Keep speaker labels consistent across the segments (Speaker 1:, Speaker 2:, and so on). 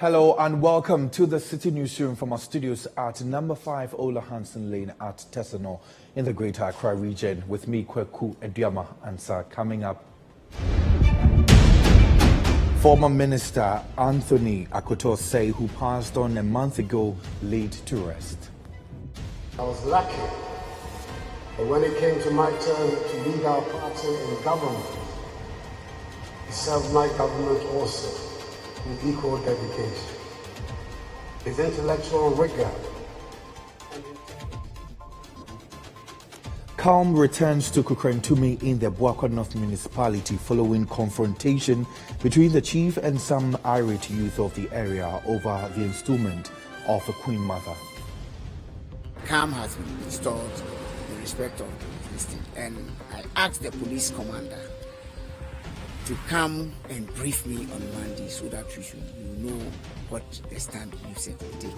Speaker 1: Hello and welcome to the City Newsroom from our studios at number 5 Ola Hansen Lane at Tesano in the Greater Accra region. With me, Kweku Ediama Ansah. Coming up, former Minister Anthony Akoto Say, who passed on a month ago, laid to rest.
Speaker 2: I was lucky, but when it came to my turn to lead our party in government, he served my government also with equal dedication. His intellectual rigor.
Speaker 1: Calm returns to Kukrentumi in the Osakoto North municipality following confrontation between the chief and some irate youth of the area over the installment of a Queen Mother.
Speaker 3: Calm has been restored in respect of the listing, and I asked the police commander to come and brief me on Monday so that you know what the stand you said will take.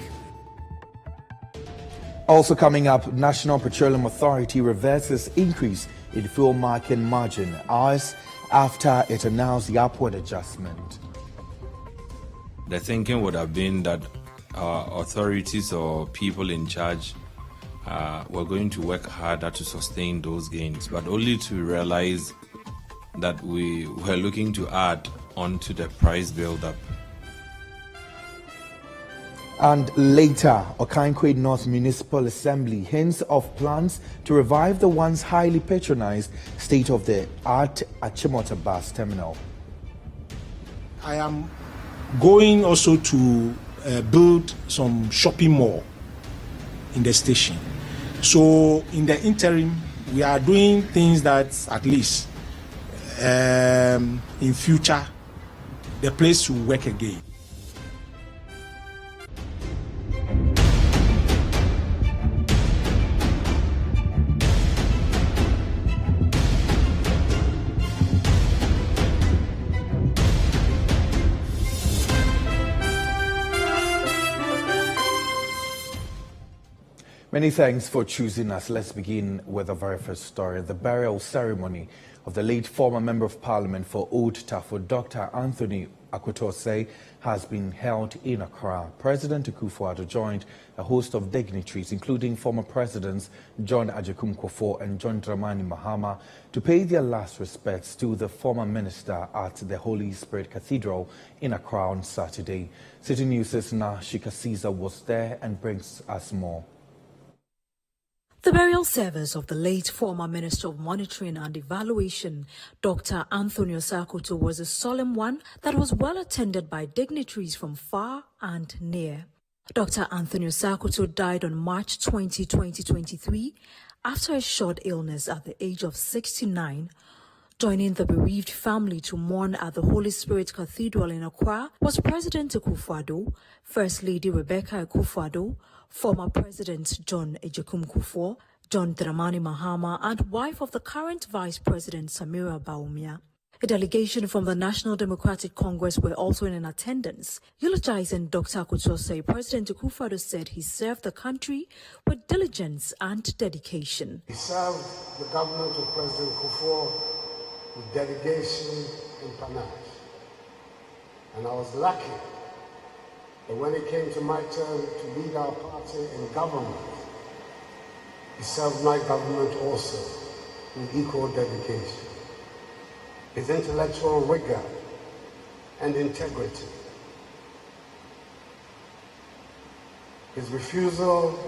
Speaker 1: Also coming up, National Petroleum Authority reverses increase in fuel market margin hours after it announced the upward adjustment.
Speaker 4: The thinking would have been that our authorities or people in charge were going to work harder to sustain those gains, but only to realize that we were looking to add on to the price build-up.
Speaker 1: And later, Akim North Municipal Assembly hints of plans to revive the once highly patronized state-of-the-art Achimota Bus Terminal.
Speaker 5: I am going also to build some shopping mall in the station. So in the interim, we are doing things that at least in future the place will work again.
Speaker 1: Many thanks for choosing us. Let's begin with the very first story. The burial ceremony of the late former Member of Parliament for Old Tafo, Dr. Anthony Akoto Say, has been held in Accra. President Akufo-Addo joined a host of dignitaries, including former Presidents John Agyekum Kufuor and John Dramani Mahama, to pay their last respects to the former minister at the Holy Spirit Cathedral in Accra on Saturday. City News' Nashika Caesar was there and brings us more.
Speaker 6: The burial service of the late former Minister of Monitoring and Evaluation, Dr. Anthony Osakoto, was a solemn one that was well attended by dignitaries from far and near. Dr. Anthony Osakoto died on March 20, 2023, after a short illness at the age of 69. Joining the bereaved family to mourn at the Holy Spirit Cathedral in Accra was President Akufo-Addo, First Lady Rebecca Akufo-Addo, former President John Agyekum Kufuor, John Dramani Mahama, and wife of the current Vice President Samira Bawumia. A delegation from the National Democratic Congress were also in attendance. Eulogizing Dr. Akoto Say, President Akufo-Addo said he served the country with diligence and dedication.
Speaker 2: He served the government of President Kufuor with dedication and panache. And I was lucky that when it came to my turn to lead our party in government, he served my government also with equal dedication. His intellectual rigor and integrity, his refusal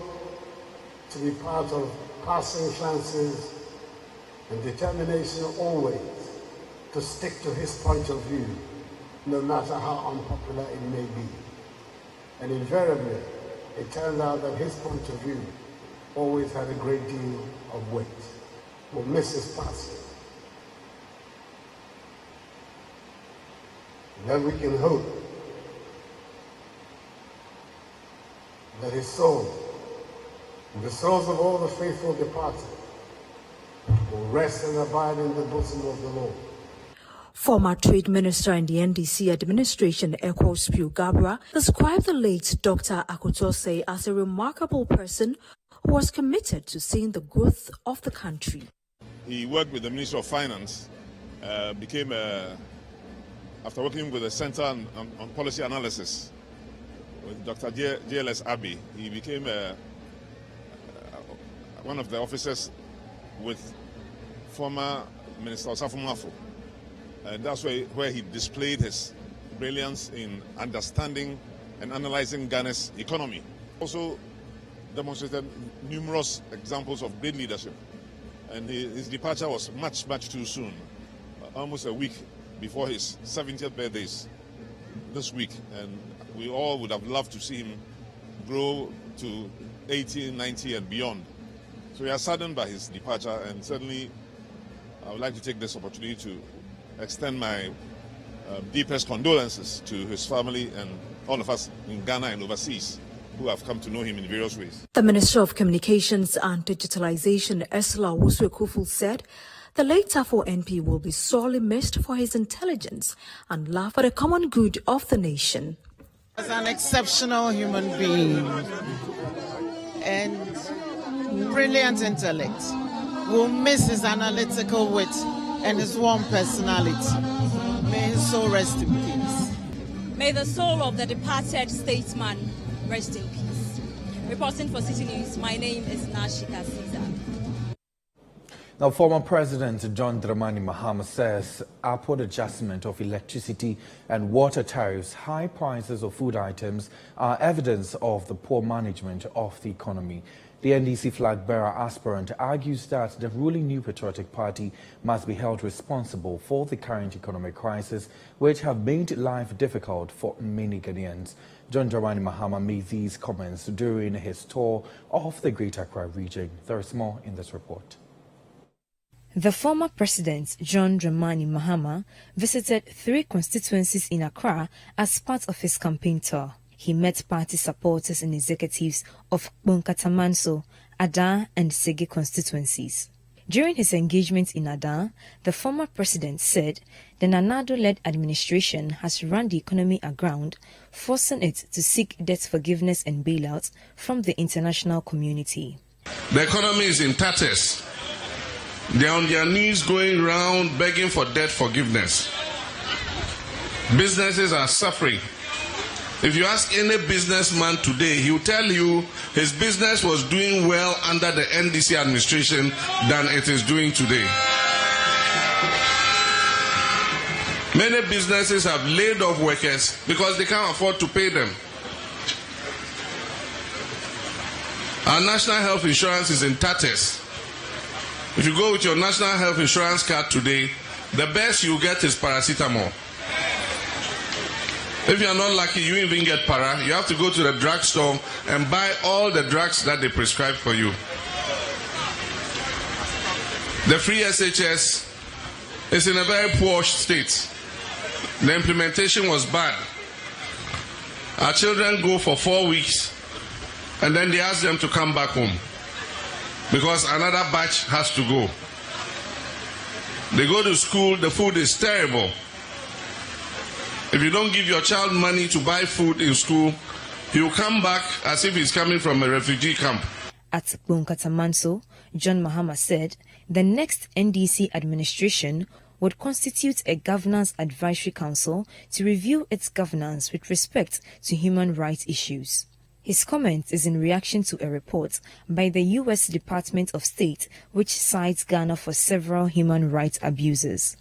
Speaker 2: to be part of passing fancies, and determination always to stick to his point of view, no matter how unpopular it may be. And invariably, it turned out that his point of view always had a great deal of weight. We'll miss his passing. Then we can hope that his soul, and the souls of all the faithful departed, will rest and abide in the bosom of the Lord.
Speaker 6: Former Trade Minister in the NDC administration, Eko Spew Gabra, described the late Dr. Akoto Say as a remarkable person who was committed to seeing the growth of the country.
Speaker 7: He worked with the Ministry of Finance, became, after working with the Center on Policy Analysis, with Dr. JLS Abbey. He became one of the officers with former Minister Osakoto. And that's where he displayed his brilliance in understanding and analyzing Ghana's economy. Also demonstrated numerous examples of great leadership. And his departure was much, much too soon. Almost a week before his 70th birthday this week. And we all would have loved to see him grow to 80, 90 and beyond. So we are saddened by his departure, and certainly I would like to take this opportunity to extend my deepest condolences to his family and all of us in Ghana and overseas who have come to know him in various ways.
Speaker 6: The Minister of Communications and Digitalization, Ursula Osakoto, said the late Tafo NP will be sorely missed for his intelligence and love for the common good of the nation.
Speaker 8: As an exceptional human being and brilliant intellect, we'll miss his analytical wit and his warm personality. May his soul rest in peace.
Speaker 9: May the soul of the departed statesman rest in peace. Reporting for Citi News, my name is Nashika Caesar.
Speaker 1: Now, former President John Dramani Mahama says upward adjustment of electricity and water tariffs, high prices of food items are evidence of the poor management of the economy. The NDC flag bearer aspirant argues that the ruling New Patriotic Party must be held responsible for the current economic crisis, which have made life difficult for many Ghanaians. John Dramani Mahama made these comments during his tour of the Greater Accra region. There is more in this report.
Speaker 10: The former president, John Dramani Mahama, visited 3 constituencies in Accra as part of his campaign tour. He met party supporters and executives of Bonkatamanso, Ada and Sege constituencies. During his engagement in Ada, the former president said the Nanado-led administration has run the economy aground, forcing it to seek debt forgiveness and bailouts from the international community.
Speaker 11: The economy is in tatters. They are on their knees going around begging for debt forgiveness. Businesses are suffering. If you ask any businessman today, he will tell you his business was doing well under the NDC administration than it is doing today. Many businesses have laid off workers because they can't afford to pay them. Our national health insurance is in tatters. If you go with your national health insurance card today, the best you get is paracetamol. If you are not lucky, you even get para. You have to go to the drugstore and buy all the drugs that they prescribe for you. The free SHS is in a very poor state. The implementation was bad. Our children go for 4 weeks and then they ask them to come back home because another batch has to go. They go to school, the food is terrible. If you don't give your child money to buy food in school, he will come back as if he's coming from a refugee camp.
Speaker 10: At Bonkatamanso, John Mahama said the next NDC administration would constitute a governance advisory council to review its governance with respect to human rights issues. His comment is in reaction to a report by the U.S. Department of State which cites Ghana for several human rights abuses.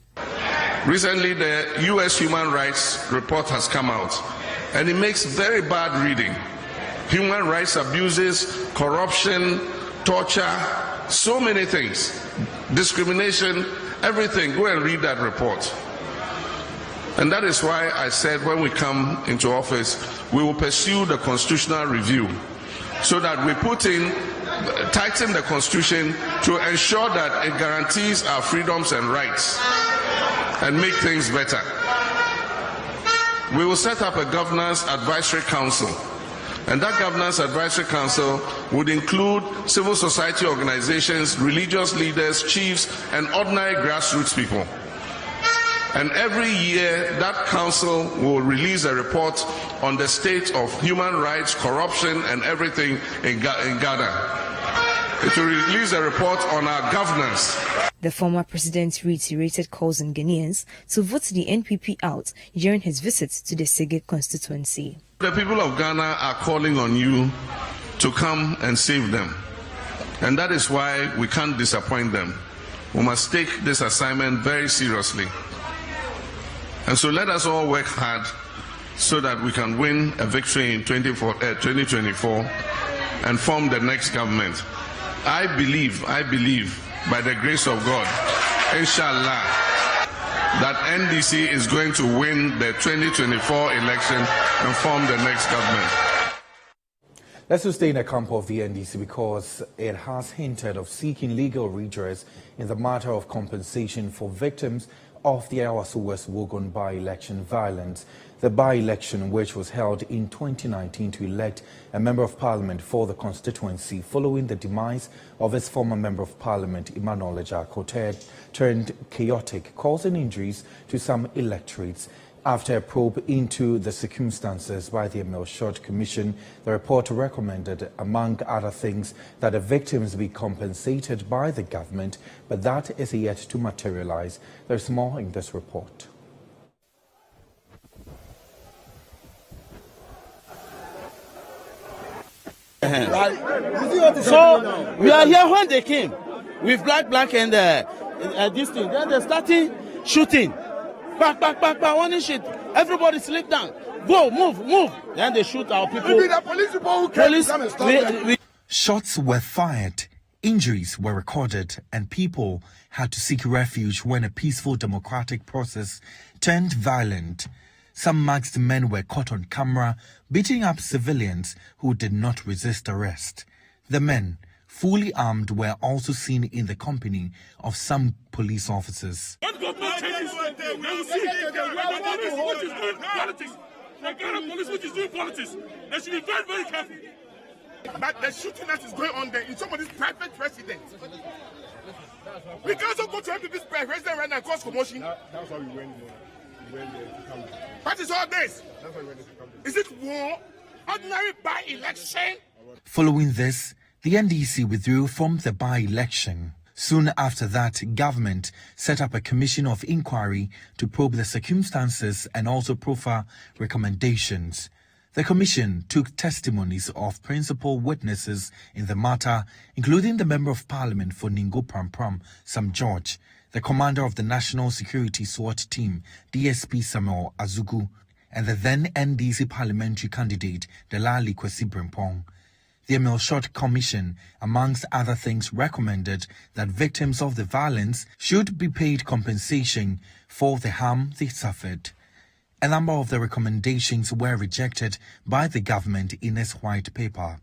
Speaker 11: Recently, the U.S. Human Rights Report has come out, and it makes very bad reading. Human rights abuses, corruption, torture, so many things, discrimination, everything. Go and read that report. And that is why I said when we come into office, we will pursue the constitutional review so that we tighten the constitution to ensure that it guarantees our freedoms and rights and make things better. We will set up a governance advisory council, and that governance advisory council would include civil society organizations, religious leaders, chiefs, and ordinary grassroots people. And every year, that council will release a report on the state of human rights, corruption, and everything in Ghana. It will release a report on our governance.
Speaker 10: The former president reiterated calls on Ghanaians to vote the NPP out during his visit to the Sege constituency.
Speaker 11: The people of Ghana are calling on you to come and save them. And that is why we can't disappoint them. We must take this assignment very seriously. And so let us all work hard so that we can win a victory in 2024 and form the next government. I believe, by the grace of God, inshallah, that NDC is going to win the 2024 election and form the next government.
Speaker 1: Let's stay in the camp of the NDC because it has hinted of seeking legal redress in the matter of compensation for victims of the Awaso West Wogon by-election violence. The by-election, which was held in 2019 to elect a member of parliament for the constituency following the demise of its former member of parliament, Emmanuel Osakoto, turned chaotic, causing injuries to some electorates. After a probe into the circumstances by the Emil Short Commission, the report recommended, among other things, that the victims be compensated by the government, but that is yet to materialize. There's more in this report.
Speaker 12: So we are here when they came with black and this thing. Then they started shooting. Back, one shit. Everybody sleep down. Go, move. Then they shoot our people.
Speaker 13: Maybe the police people who came come and stop them.
Speaker 1: Shots were fired, injuries were recorded, and people had to seek refuge when a peaceful democratic process turned violent. Some masked men were caught on camera beating up civilians who did not resist arrest. The men, fully armed, were also seen in the company of some police officers.
Speaker 14: What government changes? They will see which is doing politics. The Ghana police which is doing politics. They should be very, very careful.
Speaker 13: But the shooting that is going on there in somebody's private residence. We can also go to MPP's president right now and cause commotion.
Speaker 7: That's why we went there. To come there.
Speaker 13: What is all this?
Speaker 7: That's why we went there to come there.
Speaker 13: Is it war? Ordinary by-election?
Speaker 1: Following this, the NDC withdrew from the by-election. Soon after that, government set up a commission of inquiry to probe the circumstances and also proffer recommendations. The commission took testimonies of principal witnesses in the matter, including the Member of Parliament for Ningo Prampram, Sam George, the commander of the National Security SWAT Team, DSP Samuel Azugu, and the then NDC parliamentary candidate, Delali Kwesi Brimpong. The Emil Short Commission, amongst other things, recommended that victims of the violence should be paid compensation for the harm they suffered. A number of the recommendations were rejected by the government in its white paper.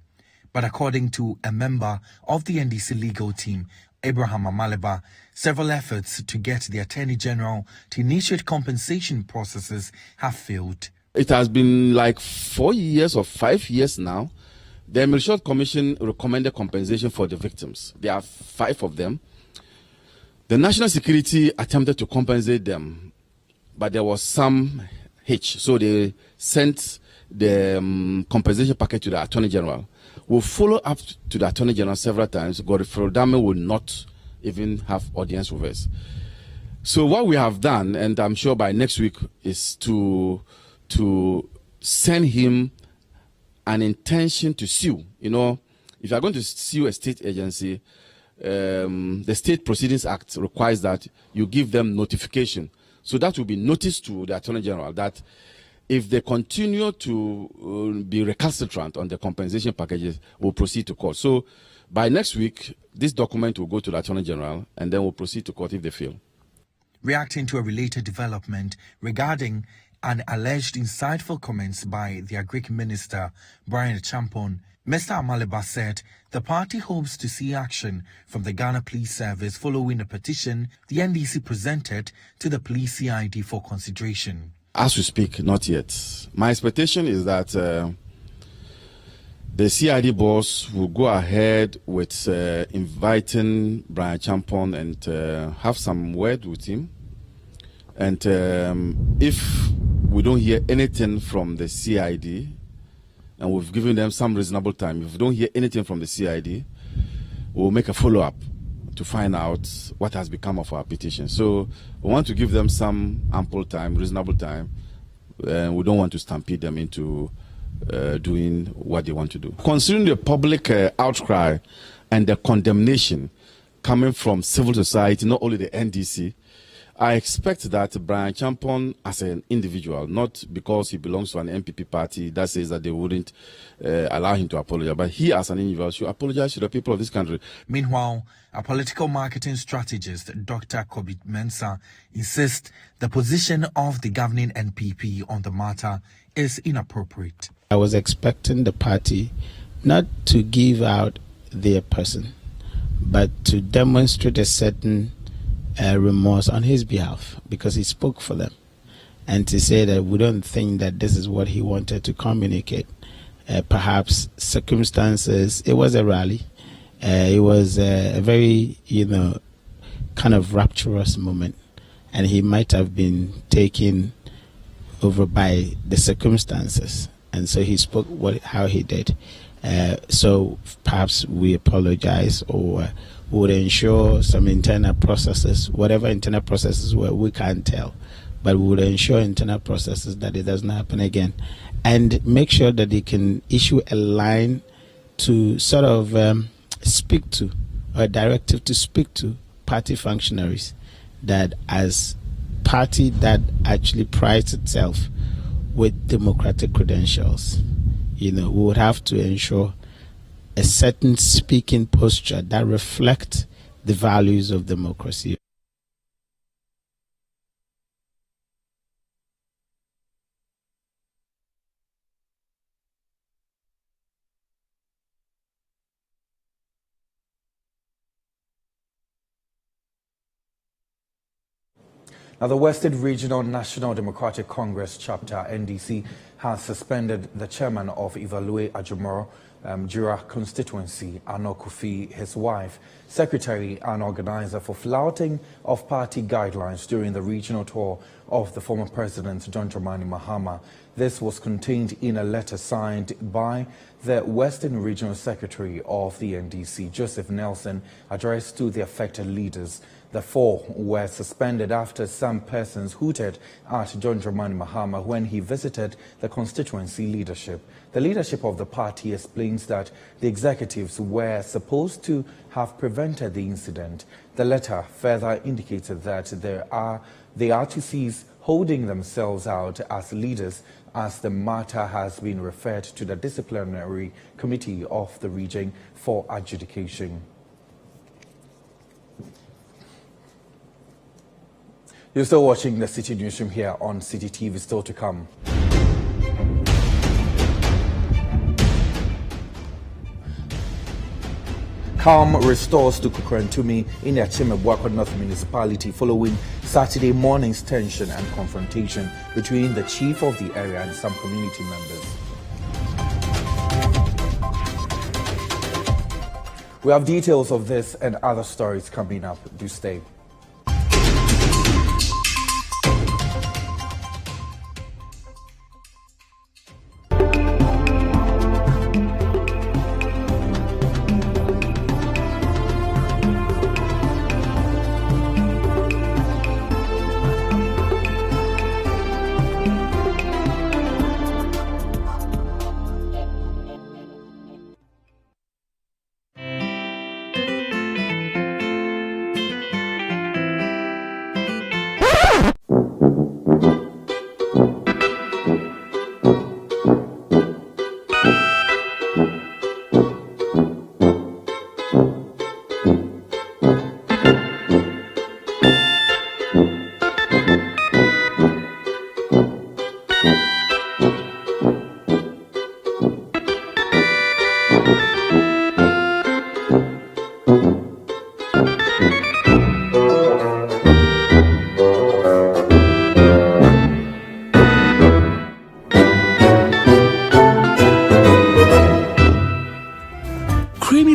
Speaker 1: But according to a member of the NDC legal team, Abraham Amaleba, several efforts to get the Attorney General to initiate compensation processes have failed.
Speaker 12: It has been like 4 years or 5 years now. The Emil Short Commission recommended compensation for the victims. There are 5 of them. The National Security attempted to compensate them, but there was some hitch. So they sent the compensation package to the Attorney General. We'll follow up to the Attorney General several times. Godfrey Dame will not even have audience with us. So what we have done, and I'm sure by next week, is to send him an intention to sue. You know, if you are going to sue a state agency, the State Proceedings Act requires that you give them notification. So that will be notice to the Attorney General that if they continue to be recalcitrant on the compensation packages, we'll proceed to court. So by next week, this document will go to the Attorney General and then we'll proceed to court if they fail.
Speaker 1: Reacting to a related development regarding an alleged insightful comments by the Agric Minister, Brian Champon, Mr. Amaleba said the party hopes to see action from the Ghana Police Service following a petition the NDC presented to the Police CID for consideration.
Speaker 12: As we speak, not yet. My expectation is that the CID boss will go ahead with inviting Brian Champon and have some word with him. And if we don't hear anything from the CID, and we've given them some reasonable time, if we don't hear anything from the CID, we'll make a follow-up to find out what has become of our petition. So we want to give them some ample time, reasonable time, and we don't want to stampede them into doing what they want to do. Considering the public outcry and the condemnation coming from civil society, not only the NDC, I expect that Brian Champon, as an individual, not because he belongs to an MPP party that says that they wouldn't allow him to apologize, but he as an individual should apologize to the people of this country.
Speaker 1: Meanwhile, a political marketing strategist, Dr. Kobi Mensah, insists the position of the governing NPP on the matter is inappropriate.
Speaker 15: I was expecting the party not to give out their person, but to demonstrate a certain remorse on his behalf, because he spoke for them, and to say that we don't think that this is what he wanted to communicate. Perhaps circumstances, it was a rally, it was a very, kind of rapturous moment, and he might have been taken over by the circumstances, and so he spoke how he did. So perhaps we apologize, or would ensure some internal processes, whatever internal processes were, we can't tell, but we would ensure internal processes that it doesn't happen again, and make sure that they can issue a line to sort of speak to, or a directive to speak to party functionaries, that as party that actually prides itself with democratic credentials, we would have to ensure a certain speaking posture that reflects the values of democracy.
Speaker 1: Now, the Western Regional National Democratic Congress chapter, NDC, has suspended the chairman of Ivalue Ajumoro Jura constituency, Ano Kofi, his wife, secretary and organizer, for flouting of party guidelines during the regional tour of the former president, John Dramani Mahama. This was contained in a letter signed by the Western Regional Secretary of the NDC, Joseph Nelson, addressed to the affected leaders. The four were suspended after some persons hooted at John Dramani Mahama when he visited the constituency leadership. The leadership of the party explains that the executives were supposed to have prevented the incident. The letter further indicated that they are to cease holding themselves out as leaders, as the matter has been referred to the disciplinary committee of the region for adjudication. You're still watching the Citi Newsroom here on Citi TV. Still to come. Calm restores to Kukurantumi in the Achimota North municipality following Saturday morning's tension and confrontation between the chief of the area and some community members. We have details of this and other stories coming up. Do stay.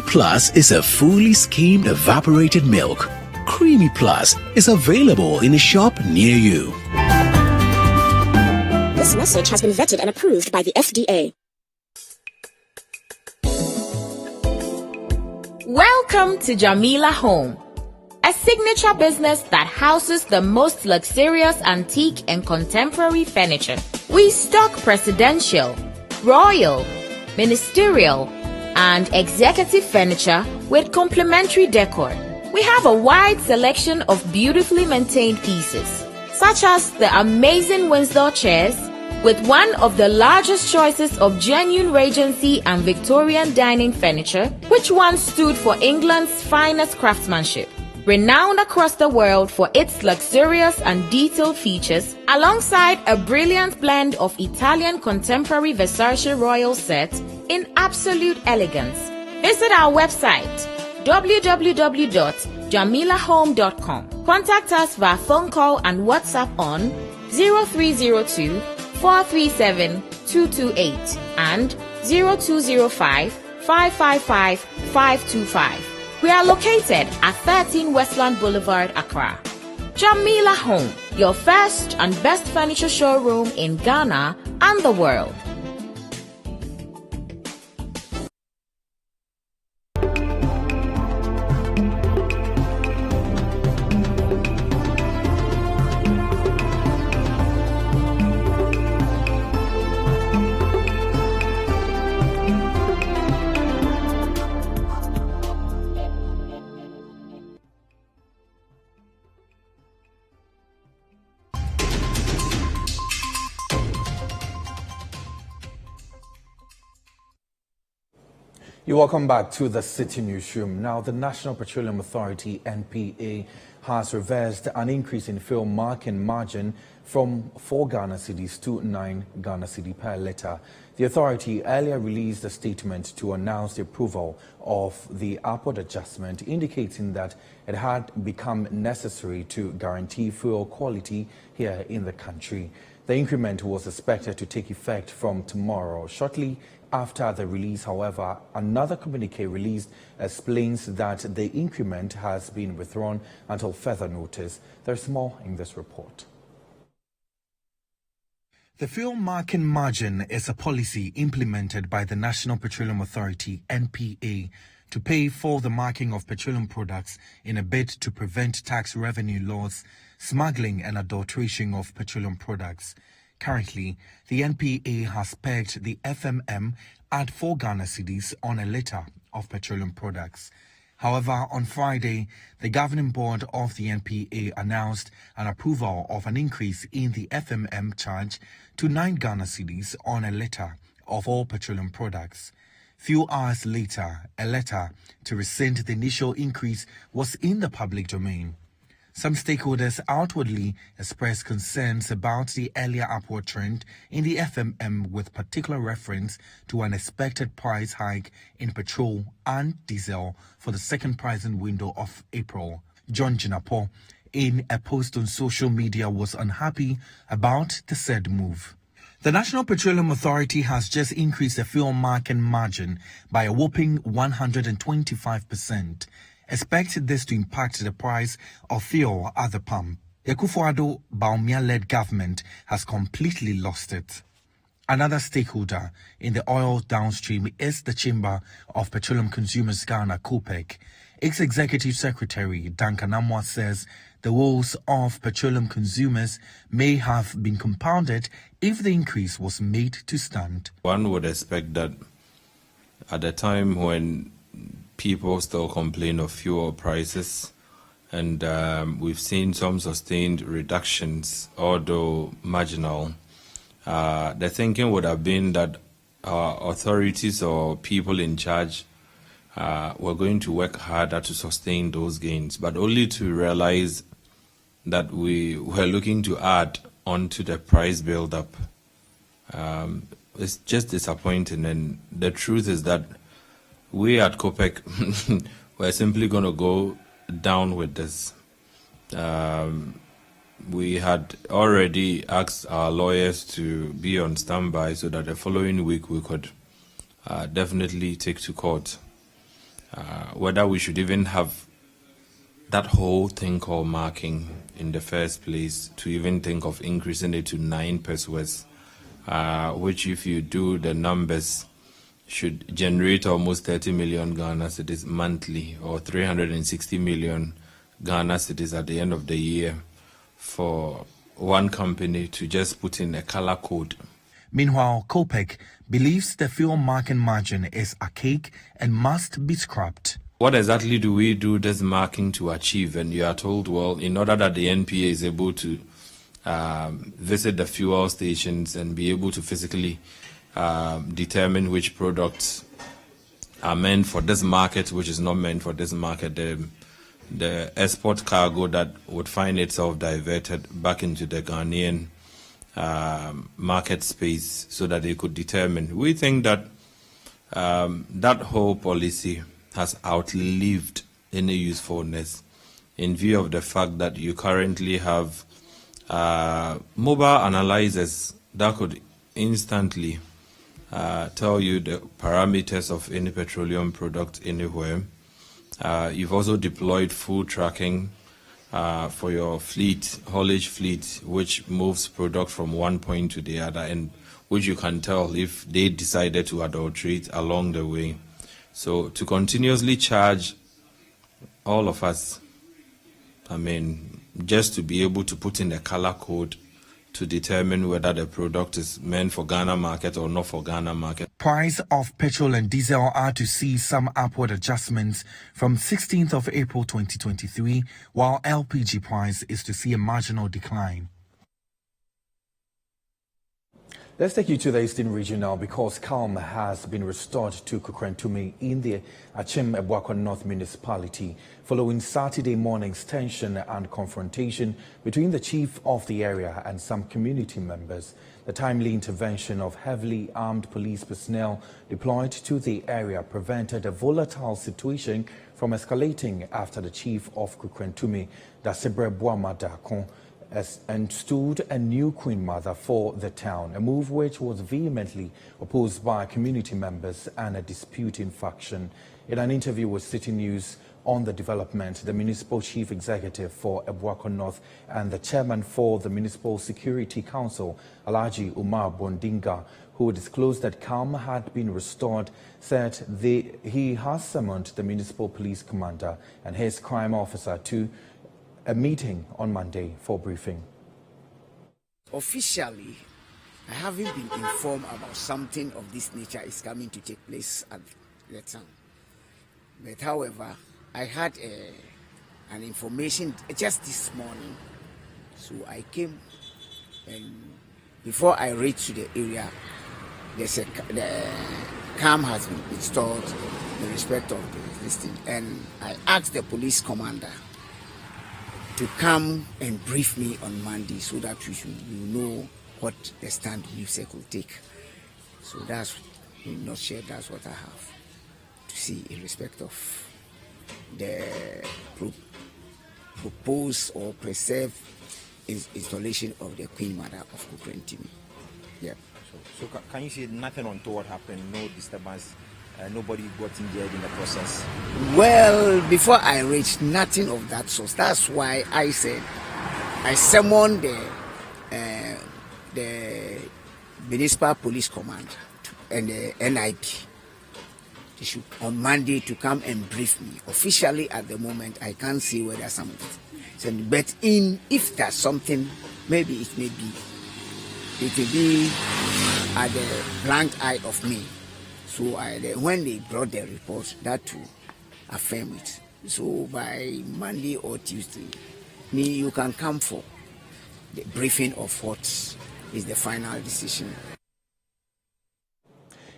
Speaker 16: Plus is a fully skimmed evaporated milk. Creamy Plus is available in a shop near you.
Speaker 17: This message has been vetted and approved by the FDA.
Speaker 18: Welcome to Jamila Home, a signature business that houses the most luxurious antique and contemporary furniture. We stock presidential, royal, ministerial, and executive furniture with complimentary decor. We have a wide selection of beautifully maintained pieces, such as the amazing Windsor chairs, with one of the largest choices of genuine Regency and Victorian dining furniture, which once stood for England's finest craftsmanship. Renowned across the world for its luxurious and detailed features, alongside a brilliant blend of Italian contemporary Versace royal set in absolute elegance. Visit our website www.jamilahome.com. Contact us via phone call and WhatsApp on 0302 437 228 and 0205 555 525. We are located at 13 Westland Boulevard, Accra. Jamila Home, your first and best furniture showroom in Ghana and the world.
Speaker 1: You're welcome back to the Citi Newsroom. Now, the National Petroleum Authority NPA has reversed an increase in fuel marking margin from 4 Ghana cedis to 9 Ghana cedi per litre. The authority earlier released a statement to announce the approval of the upward adjustment, indicating that it had become necessary to guarantee fuel quality here in the country. The increment was expected to take effect from tomorrow. Shortly after the release, however, another communique released explains that the increment has been withdrawn until further notice. There's more in this report. The fuel marking margin is a policy implemented by the National Petroleum Authority NPA to pay for the marking of petroleum products in a bid to prevent tax revenue loss, smuggling and adulteration of petroleum products. Currently, the NPA has pegged the FMM at 4 Ghana cedis on a litre of petroleum products. However, on Friday, the governing board of the NPA announced an approval of an increase in the FMM charge to 9 Ghana cedis on a litre of all petroleum products. Few hours later, a letter to rescind the initial increase was in the public domain. Some stakeholders outwardly expressed concerns about the earlier upward trend in the FMM, with particular reference to an expected price hike in petrol and diesel for the second pricing window of April. John Jinapo, in a post on social media, was unhappy about the said move. The National Petroleum Authority has just increased the fuel marking margin by a whopping 125%. Expect this to impact the price of fuel at the pump. The Akufo-Addo Bawumia-led government has completely lost it. Another stakeholder in the oil downstream is the Chamber of Petroleum Consumers Ghana, COPEC. Its Executive Secretary, Duncan Amwa, says the woes of petroleum consumers may have been compounded if the increase was made to stand.
Speaker 4: One would expect that at the time when people still complain of fuel prices, and we've seen some sustained reductions, although marginal. The thinking would have been that authorities or people in charge were going to work harder to sustain those gains, but only to realize that we were looking to add onto the price build-up. It's just disappointing, and the truth is that we at COPEC we're simply going to go down with this. We had already asked our lawyers to be on standby so that the following week we could definitely take to court. Whether we should even have that whole thing called marking in the first place, to even think of increasing it to 9 pesos, which if you do the numbers, should generate almost 30 million Ghana cedis monthly, or 360 million Ghana cedis at the end of the year, for one company to just put in a color code.
Speaker 1: Meanwhile, COPEC believes the fuel marking margin is archaic and must be scrapped.
Speaker 4: What exactly do we do this marking to achieve? And you are told, well, in order that the NPA is able to visit the fuel stations and be able to physically determine which products are meant for this market, which is not meant for this market, the export cargo that would find itself diverted back into the Ghanaian market space so that they could determine. We think that that whole policy has outlived any usefulness, in view of the fact that you currently have mobile analyzers that could instantly tell you the parameters of any petroleum product anywhere. You've also deployed full tracking for your fleet, haulage fleet, which moves product from one point to the other, and which you can tell if they decided to adulterate along the way. So to continuously charge all of us, just to be able to put in a color code to determine whether the product is meant for Ghana market or not for Ghana market.
Speaker 1: Price of petrol and diesel are to see some upward adjustments from 16th of April 2023, while LPG price is to see a marginal decline. Let's take you to the Eastern region now, because calm has been restored to Kukrentume in the Achimota North municipality following Saturday morning's tension and confrontation between the chief of the area and some community members. The timely intervention of heavily armed police personnel deployed to the area prevented a volatile situation from escalating after the chief of Kukrentume, Dasebre Boamadakon, installed a new queen mother for the town, a move which was vehemently opposed by community members and a disputing faction. In an interview with Citi News on the development, the municipal chief executive for Osakoto North and the chairman for the Municipal Security Council, Alhaji Umar Bondinga, who disclosed that calm had been restored, said he has summoned the municipal police commander and his crime officer to a meeting on Monday for briefing.
Speaker 3: Officially, I haven't been informed about something of this nature is coming to take place at the town. But however, I had an information just this morning. So I came, and before I reached to the area, the calm has been installed in respect of this thing. And I asked the police commander to come and brief me on Monday so that we know what the stand USEC will take. So that's, in a nutshell, that's what I have to see in respect of the proposed or preserved installation of the Queen Mother of Kukrentume. Yeah.
Speaker 19: So can you say nothing untoward happened, no disturbance? Nobody got injured in the process?
Speaker 3: Well, before I reached, nothing of that sort. That's why I said I summoned the municipal police command and the NIP on Monday to come and brief me. Officially, at the moment, I can't see whether something. But if there's something, maybe it may be. It will be at the blank eye of me. So when they brought the report, that to affirm it. So by Monday or Tuesday, you can come for the briefing of what is the final decision.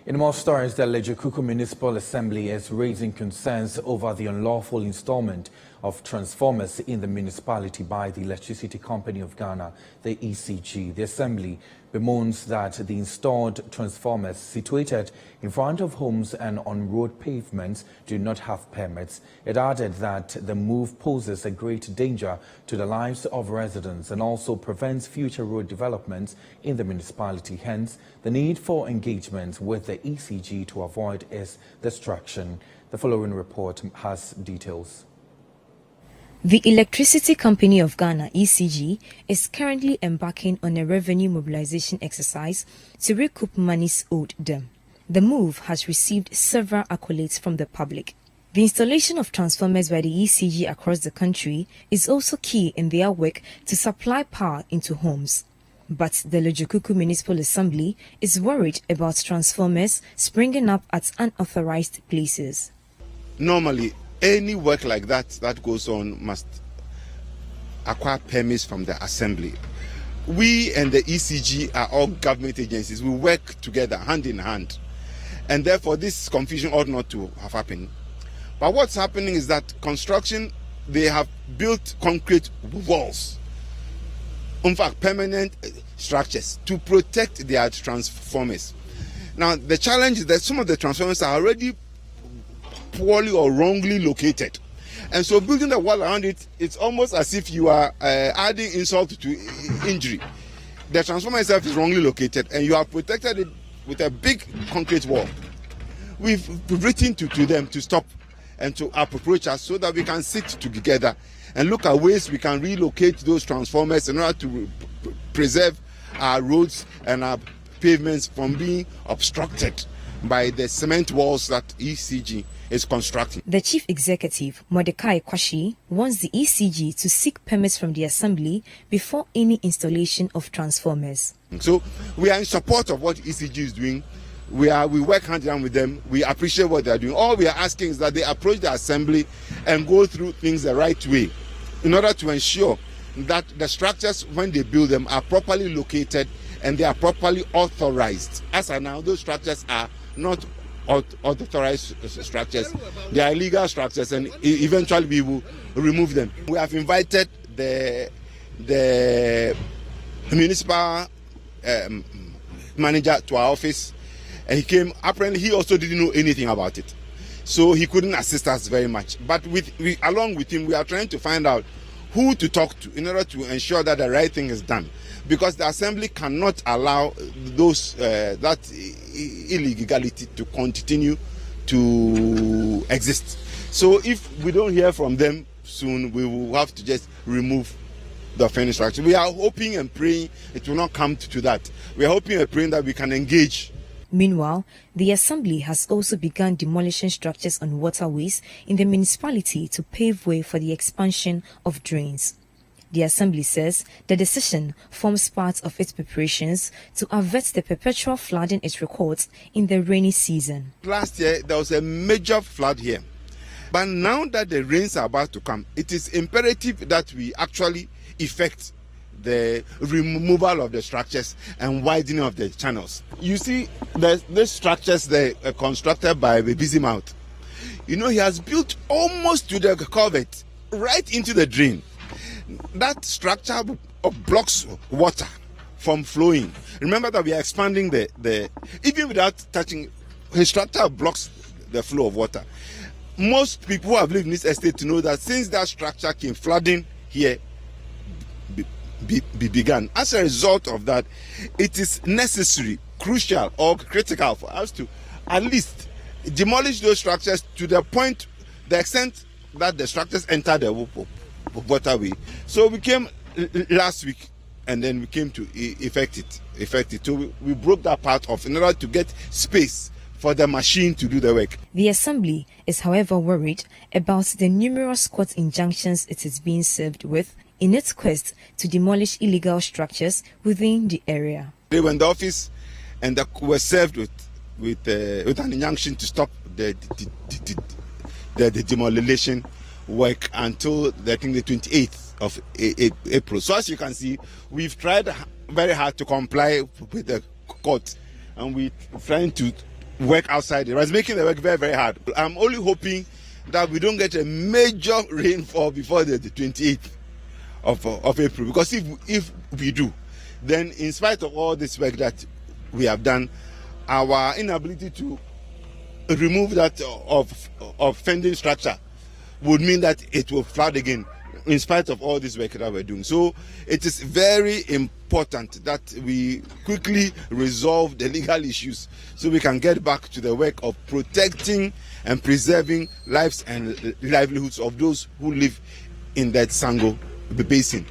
Speaker 1: In more stories, the Lejokuku Municipal Assembly is raising concerns over the unlawful installment of transformers in the municipality by the Electricity Company of Ghana, the ECG. The Assembly bemoans that the installed transformers situated in front of homes and on road pavements do not have permits. It added that the move poses a great danger to the lives of residents and also prevents future road developments in the municipality. Hence, the need for engagement with the ECG to avoid its destruction. The following report has details.
Speaker 10: The Electricity Company of Ghana, ECG, is currently embarking on a revenue mobilization exercise to recoup monies owed them. The move has received several accolades from the public. The installation of transformers by the ECG across the country is also key in their work to supply power into homes. But the Lojokuku Municipal Assembly is worried about transformers springing up at unauthorized places.
Speaker 20: Normally, any work like that goes on must acquire permits from the assembly. We and the ECG are all government agencies. We work together, hand in hand. And therefore, this confusion ought not to have happened. But what's happening is that construction, they have built concrete walls. In fact, permanent structures to protect their transformers. Now, the challenge is that some of the transformers are already poorly or wrongly located. And so building the wall around it, it's almost as if you are adding insult to injury. The transformer itself is wrongly located and you have protected it with a big concrete wall. We've written to them to stop and to approach us so that we can sit together and look at ways we can relocate those transformers in order to preserve our roads and our pavements from being obstructed by the cement walls that ECG is constructing.
Speaker 10: The Chief Executive, Mordecai Kwashi, wants the ECG to seek permits from the Assembly before any installation of transformers.
Speaker 20: So we are in support of what ECG is doing. We work hand in hand with them. We appreciate what they are doing. All we are asking is that they approach the Assembly and go through things the right way in order to ensure that the structures, when they build them, are properly located and they are properly authorized. As of now, those structures are not authorized structures. They are illegal structures, and eventually we will remove them. We have invited the municipal manager to our office, and he came. Apparently, he also didn't know anything about it, so he couldn't assist us very much. But along with him, we are trying to find out who to talk to in order to ensure that the right thing is done, because the Assembly cannot allow those that illegality to continue to exist. So if we don't hear from them soon, we will have to just remove the finished structure. We are hoping and praying it will not come to that. We are hoping and praying that we can engage.
Speaker 10: Meanwhile, the Assembly has also begun demolishing structures on waterways in the municipality to pave way for the expansion of drains. The Assembly says the decision forms part of its preparations to avert the perpetual flooding it records in the rainy season.
Speaker 20: Last year, there was a major flood here. But now that the rains are about to come, it is imperative that we actually effect the removal of the structures and widening of the channels. You see, these structures they are constructed by the Busy Mouth. You know, he has built almost to the culvert, right into the drain. That structure blocks water from flowing. Remember that we are expanding the even without touching, his structure blocks the flow of water. Most people who have lived in this estate know that since that structure came, flooding here began. As a result of that, it is necessary, crucial or critical for us to at least demolish those structures to the extent that the structures enter the waterway. So we came last week and then we came to effect it. So we broke that part off in order to get space for the machine to do the work.
Speaker 10: The Assembly is, however, worried about the numerous court injunctions it is being served with in its quest to demolish illegal structures within the area.
Speaker 20: They were in the office and were served with an injunction to stop the demolition work until I think the 28th of April. So as you can see, we've tried very hard to comply with the court, and we're trying to work outside it. It's making the work very, very hard. I'm only hoping that we don't get a major rainfall before the 28th of April, because if we do, then in spite of all this work that we have done, our inability to remove that of fending structure would mean that it will flood again, in spite of all this work that we're doing. So it is very important that we quickly resolve the legal issues so we can get back to the work of protecting and preserving lives and livelihoods of those who live in that Sango Basin.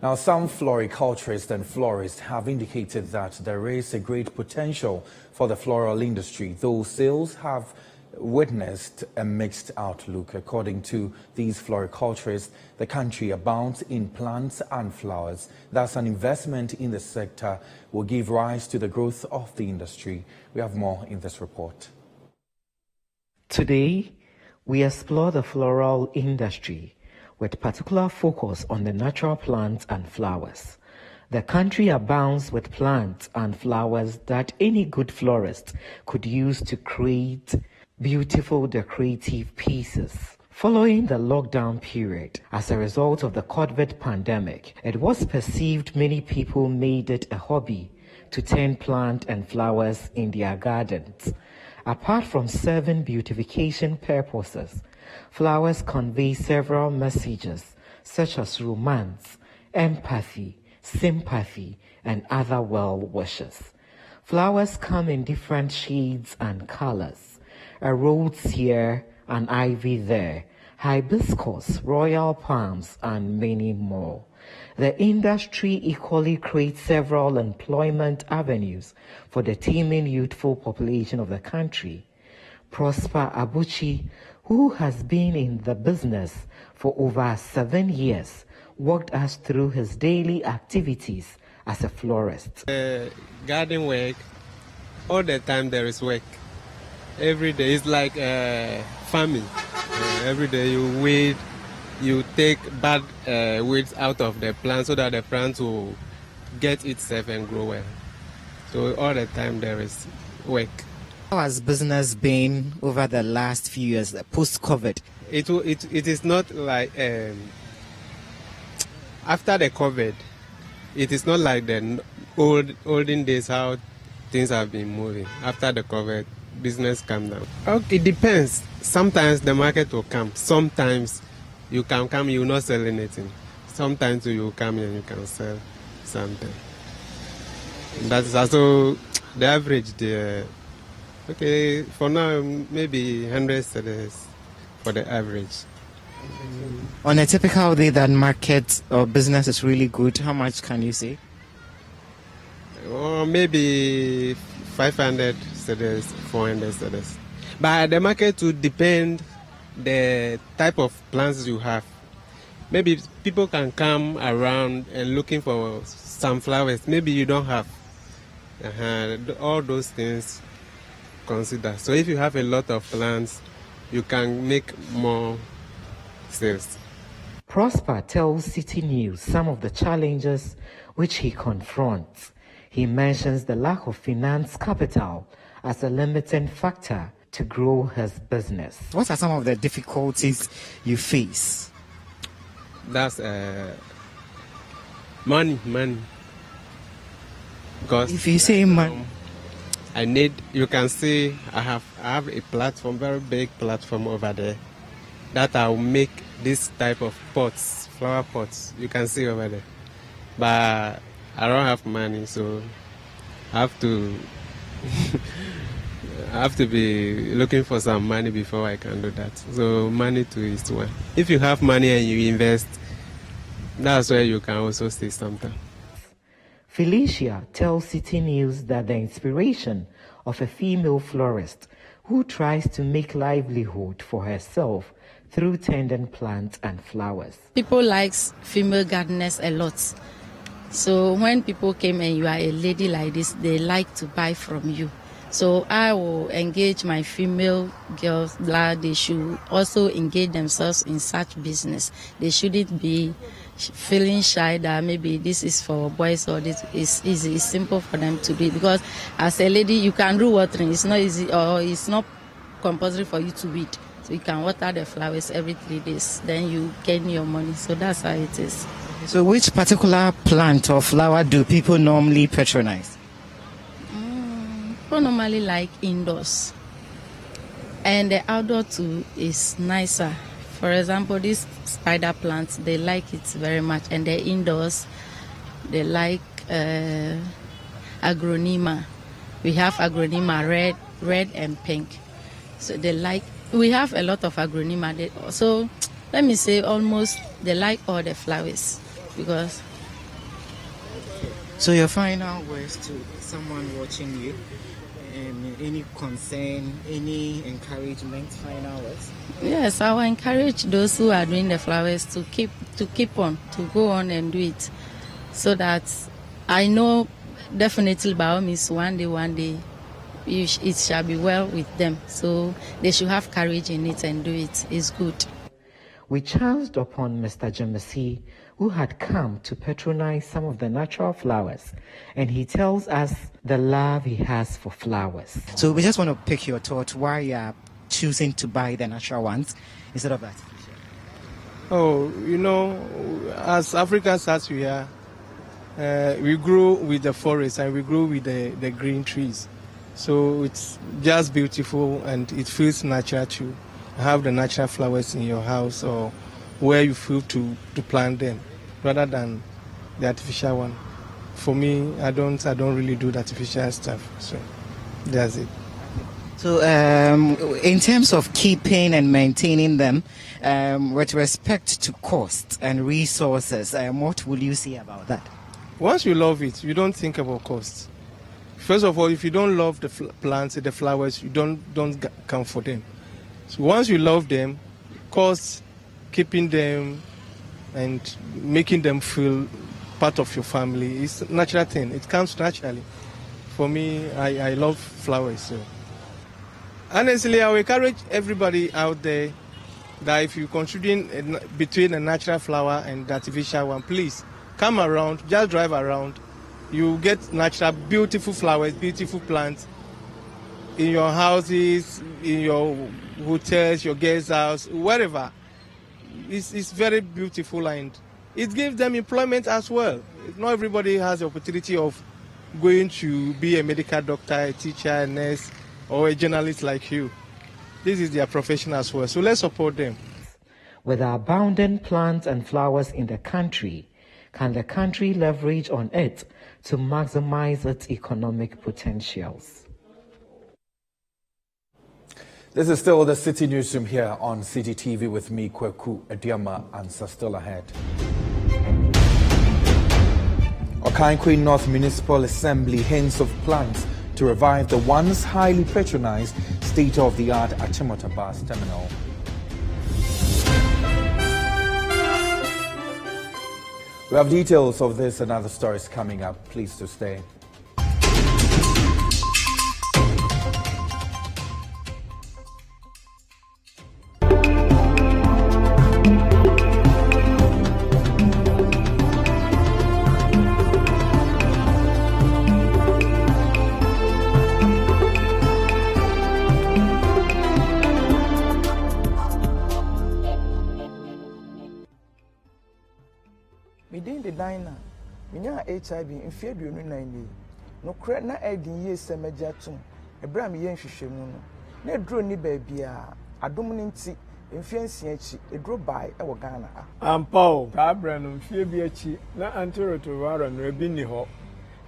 Speaker 1: Now, some floriculturists and florists have indicated that there is a great potential for the floral industry, though sales have witnessed a mixed outlook. According to these floriculturists, the country abounds in plants and flowers. Thus, an investment in the sector will give rise to the growth of the industry. We have more in this report.
Speaker 21: Today, we explore the floral industry with particular focus on the natural plants and flowers. The country abounds with plants and flowers that any good florist could use to create beautiful decorative pieces. Following the lockdown period, as a result of the COVID pandemic, it was perceived many people made it a hobby to tend plant and flowers in their gardens. Apart from serving beautification purposes, flowers convey several messages such as romance, empathy, sympathy, and other well wishes. Flowers come in different shades and colors. A rose here, an ivy there, hibiscus, royal palms, and many more. The industry equally creates several employment avenues for the teeming youthful population of the country. Prosper Abuchi, who has been in the business for over 7 years, walked us through his daily activities as a florist.
Speaker 22: Garden work, all the time there is work. Every day is like farming. Every day you weed, you take bad weeds out of the plant so that the plant will get itself and grow well. So all the time there is work.
Speaker 23: How has business been over the last few years, post-COVID?
Speaker 22: It is not like after the COVID. It is not like the olden days how things have been moving. After the COVID, business come down. Okay, it depends. Sometimes the market will come. Sometimes you can come, you will not sell anything. Sometimes you will come and you can sell something. That's also the average there. Okay, for now, maybe 100 cedis for the average.
Speaker 23: On a typical day that market or business is really good, how much can you say?
Speaker 22: Or maybe 500 cedis, 400 cedis. But the market will depend the type of plants you have. Maybe people can come around and looking for some flowers. Maybe you don't have. All those things consider. So if you have a lot of plants, you can make more sales.
Speaker 21: Prosper tells Citi News some of the challenges which he confronts. He mentions the lack of finance capital as a limiting factor to grow his business.
Speaker 23: What are some of the difficulties you face?
Speaker 22: That's money. Because
Speaker 23: if you say money,
Speaker 22: I need. You can see I have a platform, very big platform over there, that I will make this type of pots, flower pots. You can see over there, but I don't have money, so I have to be looking for some money before I can do that. So money too is one. If you have money and you invest, that's where you can also see something.
Speaker 21: Felicia tells Citi News that the inspiration of a female florist who tries to make livelihood for herself through tending plants and flowers.
Speaker 24: People like female gardeners a lot. So when people came and you are a lady like this, they like to buy from you. So I will engage my female girls that they should also engage themselves in such business. They shouldn't be feeling shy that maybe this is for boys or this is easy. It's simple for them to do it, because as a lady you can do watering. It's not easy, or it's not compulsory for you to weed. So you can water the flowers every 3 days, then you gain your money. So that's how it is.
Speaker 23: So which particular plant or flower do people normally patronize?
Speaker 24: People normally like indoors, and the outdoor too is nicer. For example, these spider plants, they like it very much, and the indoors, they like agronema. We have agronema red and pink. So they like. We have a lot of agronema. So let me say almost they like all the flowers, because
Speaker 23: So your final words to someone watching you, any concern, any encouragement, final words?
Speaker 24: Yes, I will encourage those who are doing the flowers to keep on, to go on and do it, so that I know definitely by all means one day it shall be well with them. So they should have courage in it and do it. It's good.
Speaker 21: We chanced upon Mr. Jamasi, who had come to patronize some of the natural flowers, and he tells us the love he has for flowers.
Speaker 23: So we just want to pick your thought why you are choosing to buy the natural ones instead of artificial.
Speaker 22: Oh, as Africans as we are, we grow with the forest and we grow with the green trees. So it's just beautiful and it feels natural to have the natural flowers in your house or where you feel to plant them rather than the artificial one. For me, I don't really do the artificial stuff. So that's it.
Speaker 23: So in terms of keeping and maintaining them, with respect to cost and resources, what will you say about that?
Speaker 22: Once you love it, you don't think about cost. First of all, if you don't love the plants, the flowers, you don't come for them. So once you love them, cost, keeping them and making them feel part of your family is a natural thing. It comes naturally. For me, I love flowers. So honestly, I will encourage everybody out there that if you're considering between a natural flower and the artificial one, please come around, just drive around. You get natural, beautiful flowers, beautiful plants in your houses, in your hotels, your guest house, wherever. It's very beautiful and it gives them employment as well. Not everybody has the opportunity of going to be a medical doctor, a teacher, a nurse, or a journalist like you. This is their profession as well, so let's support them.
Speaker 21: With abundant plants and flowers in the country, can the country leverage on it to maximize its economic potentials?
Speaker 1: This is still the City Newsroom here on Citi TV with me, Kweku Adiama, answer still ahead. Akim North Municipal Assembly hints of plans to revive the once highly patronized state-of-the-art Achimota Bus Terminal. We have details of this and other stories coming up. Please do stay.
Speaker 2: HIV in fear do you know no credit na egin ye semajatum ebram ye nhwehwemu no na edro ni baby a adom ni nti mfiansi achi edro bai e wo Ghana
Speaker 5: ampao ta bra no mfie bi achi na antiretroviral no ebi ni ho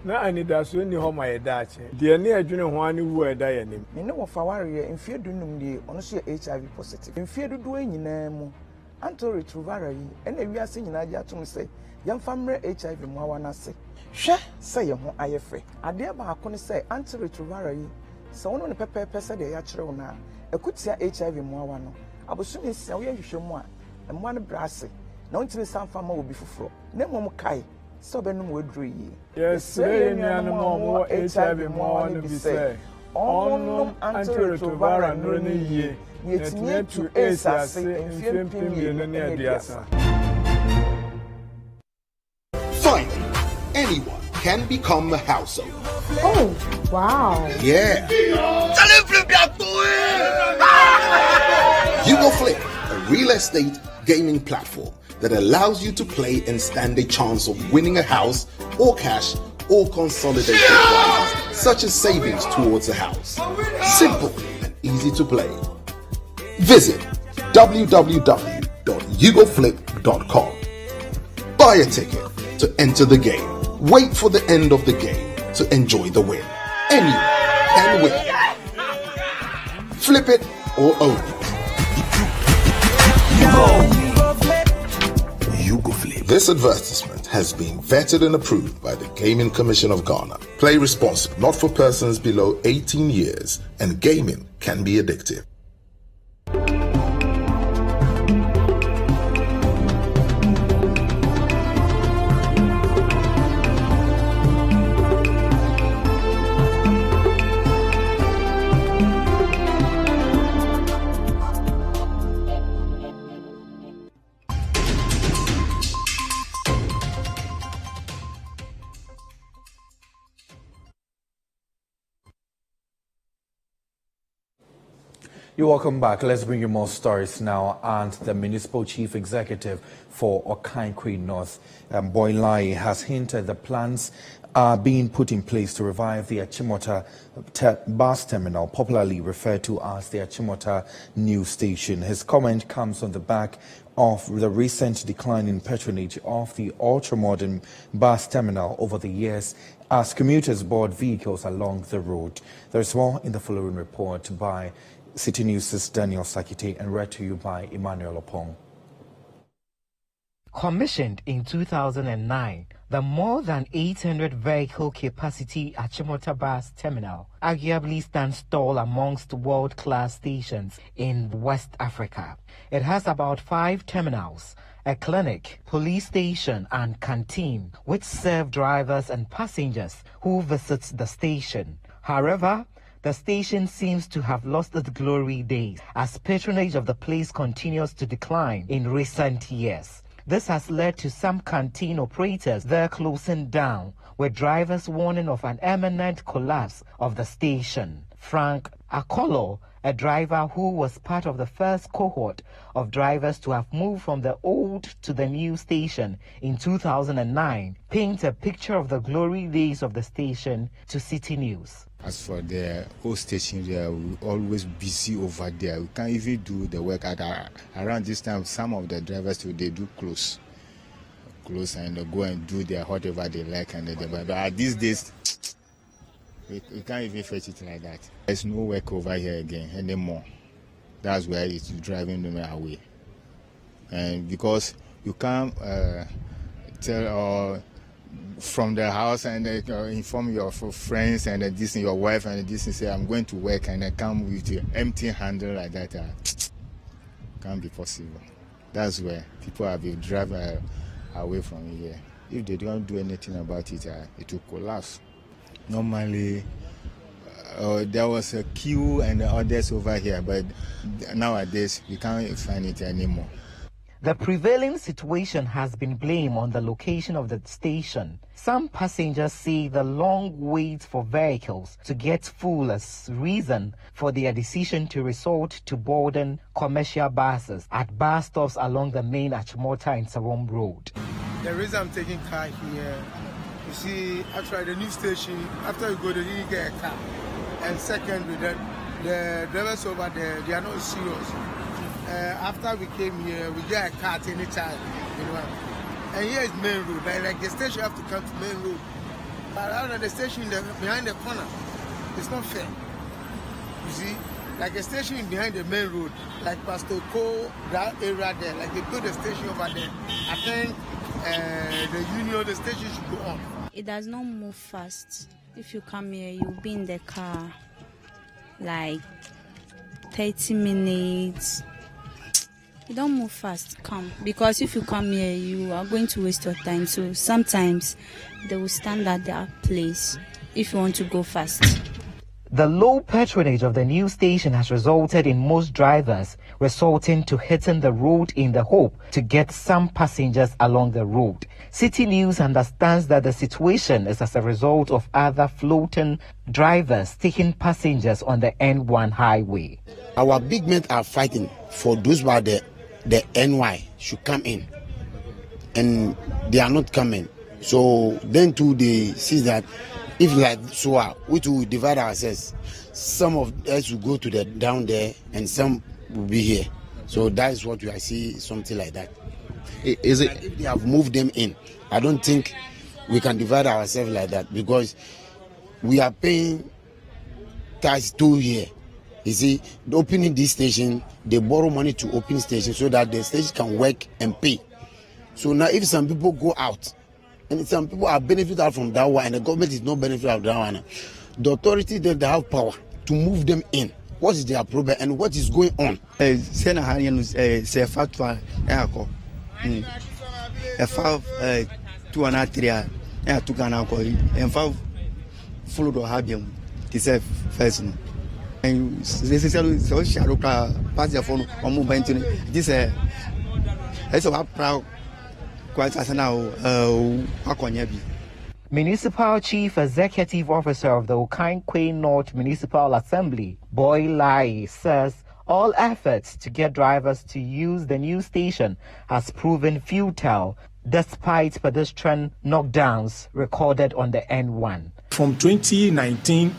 Speaker 5: na anidaso ni ho ma ye da ache de ne adwene ho ani wu eda ye nim
Speaker 2: ne wo faware mfie dunum die ono so HIV positive mfie dodo anyina mu antiretroviral yi ena wiase nyina ja atum se yamfamre HIV mwawa na se hwe se ye ho ayefe ade ba akone se antiretroviral yi se wono ne pepepe se de ya kire wo na ekutia HIV mwawa no abosumi se wo ye hwehwemu a mwa ne brase na ontimi sanfama obi fufuro na mom kai se obenum wedru yi
Speaker 5: yes ye nuanom mo HIV mwawa no bi se onum antiretroviral no ne yie yetime to esase mfiempim ye no ne adiasa.
Speaker 6: Finally, anyone can become a household.
Speaker 8: Oh, wow.
Speaker 6: Yeah. You Go Flip, a real estate gaming platform that allows you to play and stand a chance of winning a house or cash or consolidated prizes, such as savings towards a house. Simple and easy to play. Visit www.yougoflip.com. Buy a ticket to enter the game. Wait for the end of the game to enjoy the win. Anyone can win. Flip it or own it. You Go Flip. This advertisement has been vetted and approved by the Gaming Commission of Ghana. Play responsibly, not for persons below 18 years, and gaming can be addictive.
Speaker 1: You're welcome back. Let's bring you more stories now. And the Municipal Chief Executive for Akim North, Boylai, has hinted the plans are being put in place to revive the Achimota Bus Terminal, popularly referred to as the Achimota News Station. His comment comes on the back of the recent decline in patronage of the ultra-modern bus terminal over the years as commuters board vehicles along the road. There's more in the following report by Citi News' Daniel Sakite and read to you by Emmanuel Opong.
Speaker 21: Commissioned in 2009, the more than 800 vehicle capacity Achimota Bus Terminal arguably stands tall amongst world-class stations in West Africa. It has about 5 terminals, a clinic, police station and canteen, which serve drivers and passengers who visit the station. However, the station seems to have lost its glory days as patronage of the place continues to decline in recent years. This has led to some canteen operators there closing down, with drivers warning of an imminent collapse of the station. Frank Akolo, a driver who was part of the first cohort of drivers to have moved from the old to the new station in 2009, paints a picture of the glory days of the station to Citi News.
Speaker 7: As for the old station, they are always busy over there. We can't even do the work around this time. Some of the drivers they do close and they go and do their whatever they like but these days we can't even fetch it like that. There's no work over here again anymore. That's why it's driving them away. And because you can't tell from the house and inform your friends and this your wife and this and say I'm going to work and I come with your empty handle like that. Can't be possible. That's where people have been driven away from here. If they don't do anything about it, it will collapse. Normally there was a queue and others over here, but nowadays we can't find it anymore.
Speaker 21: The prevailing situation has been blamed on the location of the station. Some passengers say the long wait for vehicles to get full as reason for their decision to resort to boarding commercial buses at bus stops along the main Achimota and Sarom Road.
Speaker 9: The reason I'm taking car here, you see, actually the new station, after you go there, you get a car. And secondly, the drivers over there, they are not serious. After we came here, we get a car at any time, you know. And here is main road. Like the station, you have to come to main road. But out of the station behind the corner, it's not fair. You see, like a station behind the main road, like Pastor Cole, that area there, like they built the station over there. I think the union, the station should go on.
Speaker 11: It does not move fast. If you come here, you'll be in the car like 30 minutes. You don't move fast, come. Because if you come here, you are going to waste your time. So sometimes they will stand at their place if you want to go fast.
Speaker 21: The low patronage of the new station has resulted in most drivers resorting to hitting the road in the hope to get some passengers along the road. Citi News understands that the situation is as a result of other floating drivers taking passengers on the N1 highway.
Speaker 14: Our big men are fighting for those who are the NY should come in, and they are not coming. So then too they see that if like so we will divide ourselves. Some of us will go to the down there and some will be here. So that is what we are seeing, something like that.
Speaker 12: Is it
Speaker 14: if they have moved them in? I don't think we can divide ourselves like that because we are paying tax too here. You see, opening this station, they borrow money to open station so that the station can work and pay. So now if some people go out And some people are benefiting out from that one, and the government is not benefiting out of that one. The authority, they have power to move them in. What is their problem and what is going on?
Speaker 13: Sena Hanian say factual echo. A 2 and 3 to Ghana and 5 follow the Habium. This is first. And this is so Sharuka pass your phone or move into this. It's a proud quite as now.
Speaker 21: Municipal Chief Executive Officer of the Akim North Municipal Assembly, Boy Lai, says all efforts to get drivers to use the new station has proven futile despite pedestrian knockdowns recorded on the N1.
Speaker 15: From 2019,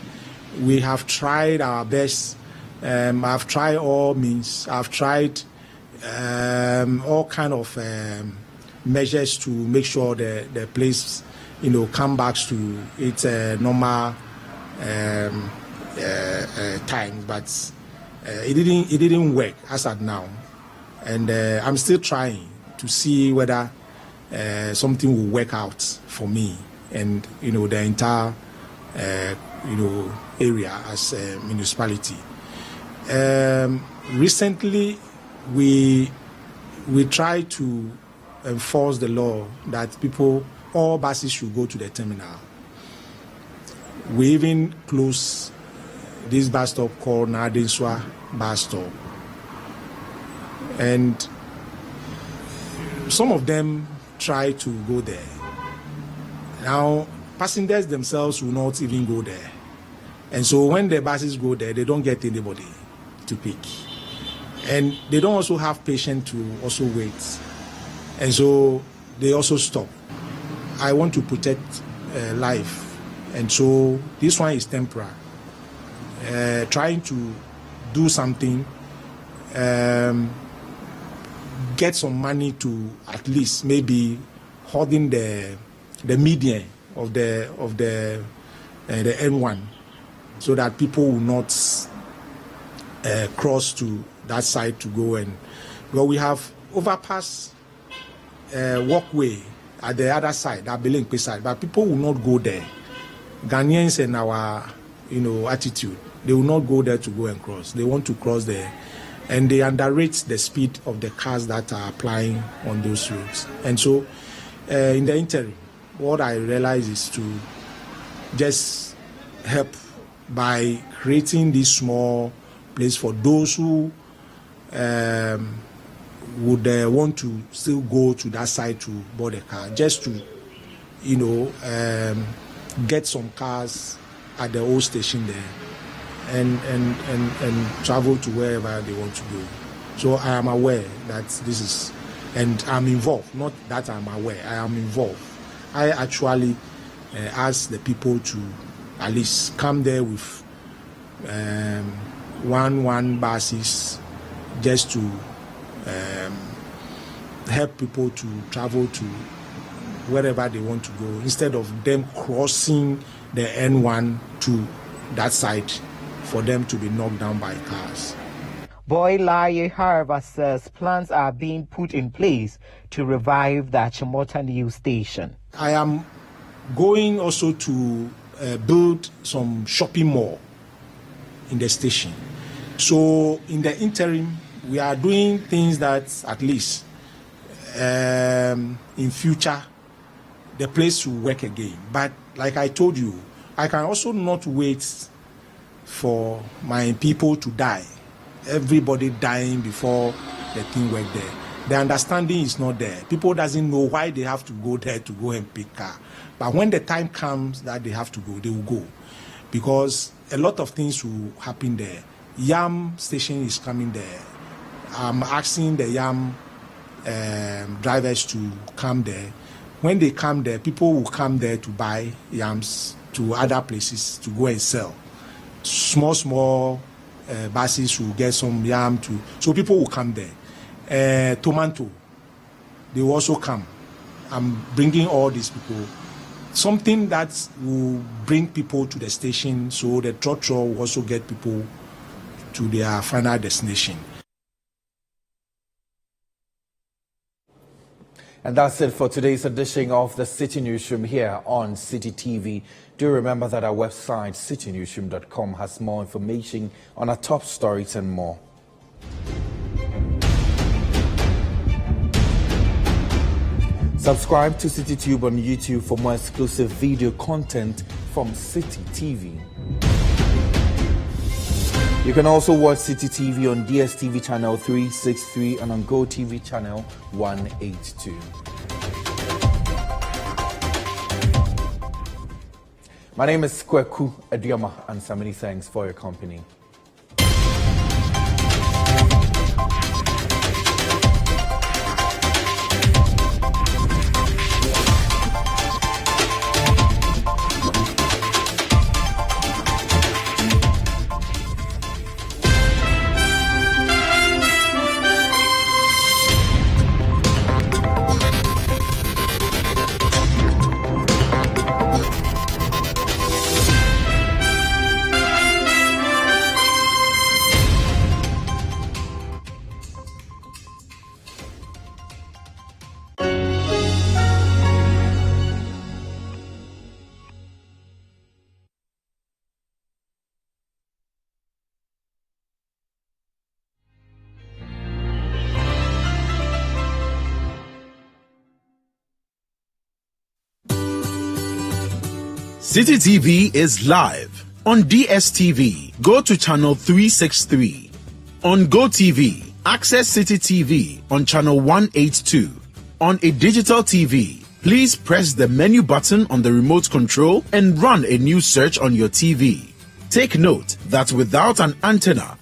Speaker 15: we have tried our best. I've tried all means. I've tried all kind of measures to make sure the place, come back to its normal time, but it didn't work as at now, and I'm still trying to see whether something will work out for me and the entire area as a municipality. Recently, we tried to enforce the law that all buses should go to the terminal. We even closed this bus stop called Nadinswa bus stop. And some of them try to go there. Now, passengers themselves will not even go there. And so when the buses go there, they don't get anybody to pick. And they don't also have patience to also wait. And so they also stop. I want to protect life, and so this one is temporary. Trying to do something, get some money to at least maybe holding the median of the N1, so that people will not cross to that side to go and. Well, we have overpass walkway at the other side, that Belengpe side, but people will not go there. Ghanaians and our, attitude, they will not go there to go and cross. They want to cross there, and they underrate the speed of the cars that are applying on those roads. And so, in the interim, what I realize is to just help by creating this small place for those who would want to still go to that side to board a car, just to, get some cars at the old station there and travel to wherever they want to go. So I am aware that this is, and I'm involved, not that I'm aware, I am involved. I actually ask the people to at least come there with one buses just to help people to travel to wherever they want to go, instead of them crossing the N1 to that side for them to be knocked down by cars.
Speaker 21: Boy Lai, however, says plans are being put in place to revive the Achimota new station.
Speaker 15: I am going also to build some shopping mall in the station. So in the interim, we are doing things that at least in future the place will work again. But like I told you, I can also not wait for my people to die. Everybody dying before the thing work there. The understanding is not there. People doesn't know why they have to go there to go and pick car. But when the time comes that they have to go, they will go. Because a lot of things will happen there. Yam station is coming there. I'm asking the Yam drivers to come there. When they come there, people will come there to buy yams to other places to go and sell. Small buses will get some yam too. So people will come there. Tomato, they will also come. I'm bringing all these people. Something that will bring people to the station, so the trotro will also get people to their final destination.
Speaker 1: And that's it for today's edition of the Citi Newsroom here on Citi TV. Do remember that our website, citinewsroom.com, has more information on our top stories and more. Subscribe to CityTube on YouTube for more exclusive video content from Citi TV. You can also watch Citi TV on DSTV channel 363 and on GoTV channel 182. My name is Kweku Adioma, and so many thanks for your company.
Speaker 4: Citi TV is live on DSTV. Go to channel 363. On GoTV, access Citi TV on channel 182. On a digital TV, please press the menu button on the remote control and run a new search on your TV. Take note that without an antenna,